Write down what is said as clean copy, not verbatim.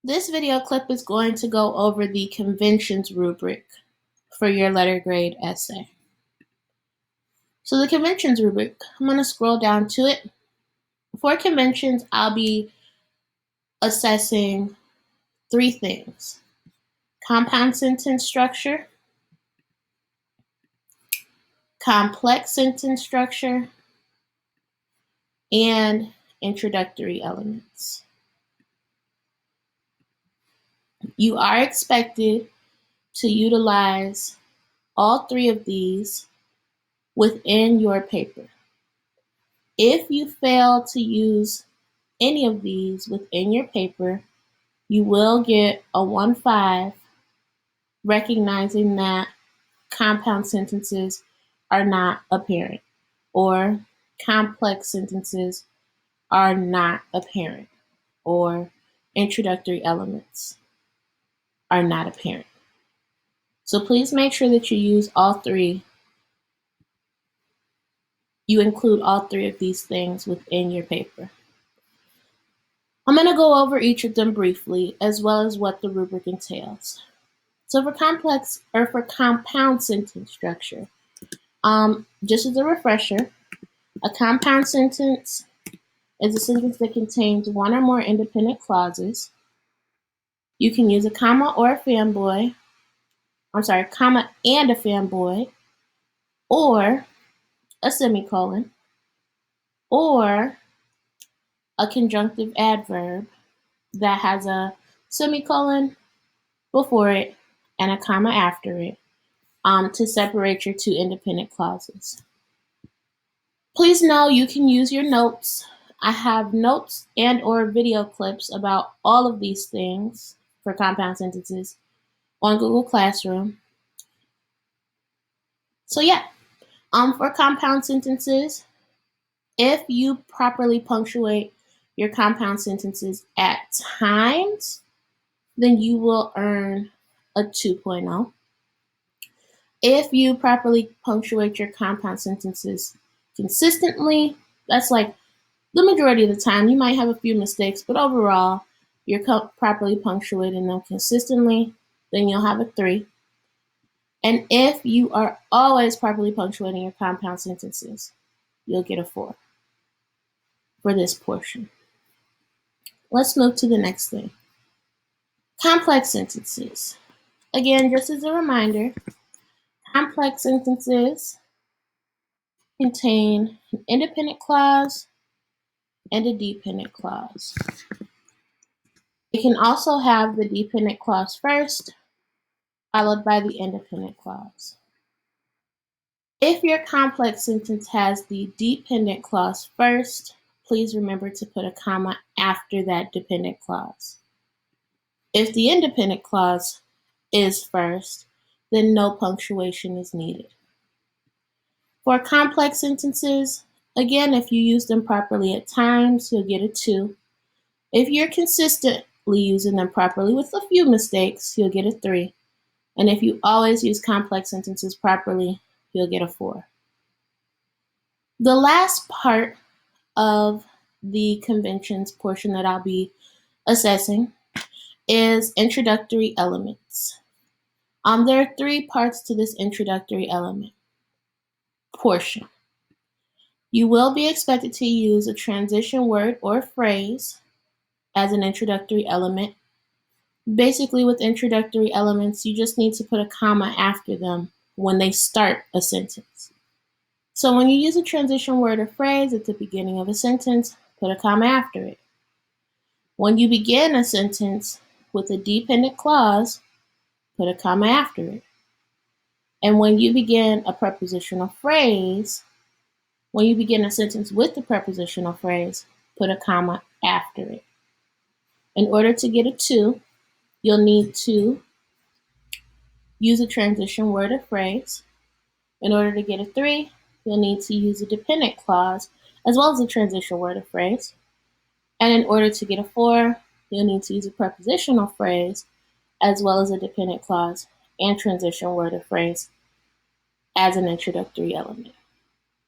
This video clip is going to go over the conventions rubric for your letter grade essay. So the conventions rubric, I'm going to scroll down to it. For conventions, I'll be assessing three things: compound sentence structure, complex sentence structure, and introductory elements. You are expected to utilize all three of these within your paper. If you fail to use any of these within your paper, you will get a 1-5, recognizing that compound sentences are not apparent, or complex sentences are not apparent, or introductory elements are not apparent. So please make sure that you use all three. You include all three of these things within your paper. I'm going to go over each of them briefly, as well as what the rubric entails. So for compound sentence structure, just as a refresher, a compound sentence is a sentence that contains one or more independent clauses. You can use a comma and a fanboy, or a semicolon, or a conjunctive adverb that has a semicolon before it and a comma after it, to separate your two independent clauses. Please know you can use your notes. I have notes and or video clips about all of these things for compound sentences on Google Classroom. So yeah, for compound sentences, if you properly punctuate your compound sentences at times, then you will earn a 2.0. If you properly punctuate your compound sentences consistently, that's like the majority of the time. You might have a few mistakes, but overall, you're properly punctuating them consistently, then you'll have a 3. And if you are always properly punctuating your compound sentences, you'll get a 4 for this portion. Let's move to the next thing. Complex sentences. Again, just as a reminder, complex sentences contain an independent clause and a dependent clause. It can also have the dependent clause first, followed by the independent clause. If your complex sentence has the dependent clause first, please remember to put a comma after that dependent clause. If the independent clause is first, then no punctuation is needed. For complex sentences, again, if you use them properly at times, you'll get a 2. If you're consistently using them properly with a few mistakes, you'll get a 3. And if you always use complex sentences properly, you'll get a 4. The last part of the conventions portion that I'll be assessing is introductory elements. There are 3 parts to this introductory element portion. You will be expected to use a transition word or phrase as an introductory element. Basically, with introductory elements, you just need to put a comma after them when they start a sentence. So when you use a transition word or phrase at the beginning of a sentence, put a comma after it. When you begin a sentence with a dependent clause, put a comma after it. And when you begin a prepositional phrase, when you begin a sentence with the prepositional phrase, put a comma after it. In order to get a 2, you'll need to use a transition word or phrase. In order to get a 3, you'll need to use a dependent clause as well as a transition word or phrase. And in order to get a 4, you'll need to use a prepositional phrase as well as a dependent clause and transition word or phrase as an introductory element.